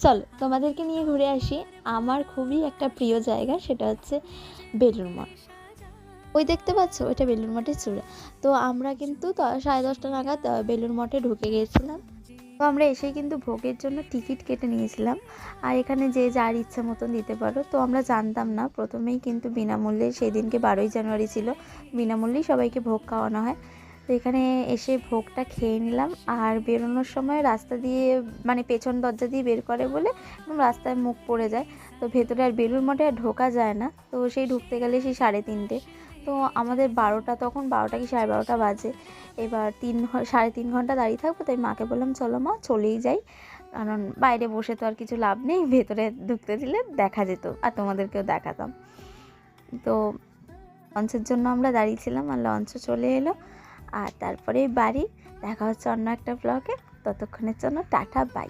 চলো তোমাদেরকে নিয়ে ঘুরে আসি আমার খুবই একটা প্রিয় জায়গা, সেটা হচ্ছে বেলুড় মঠ। ওই দেখতে পাচ্ছ, ওইটা বেলুড় মঠের চূড়া। তো আমরা কিন্তু 10:30 নাগাদ বেলুড় মঠে ঢুকে গিয়েছিলাম। তো আমরা এসেই কিন্তু ভোগের জন্য টিকিট কেটে নিয়েছিলাম, আর এখানে যে যার ইচ্ছা মতন দিতে পারো। তো আমরা জানতাম না, প্রথমেই কিন্তু বিনামূল্যে, সেই দিনকে 12ই জানুয়ারি ছিল, বিনামূল্যেই সবাইকে ভোগ খাওয়ানো হয়। তো এখানে এসে ভোগটা খেয়ে নিলাম। আর বেরোনোর সময় রাস্তা দিয়ে, মানে পেছন দরজা দিয়ে বের করে বলে একদম রাস্তায় মুখ পড়ে যায়। তো ভেতরে আর বেলুড় মঠে আর ঢোকা যায় না, তো সেই ঢুকতে গেলে সেই 3:30। তো আমাদের 12টা, তখন 12টা কি 12:30 বাজে। এবার 3.5 ঘন্টা দাঁড়িয়ে থাকবো, তাই মাকে বললাম চলো মা চলেই যাই, কারণ বাইরে বসে তো আর কিছু লাভ নেই, ভেতরে ঢুকতে দিলে দেখা যেত আর তোমাদেরকেও দেখাতাম। তো লঞ্চের জন্য আমরা দাঁড়িয়েছিলাম, আর লঞ্চও চলে এলো। আর তারপরে বাড়ি। দেখা হচ্ছে অন্য একটা ব্লগে। ততক্ষণের জন্য টাটা, বাই।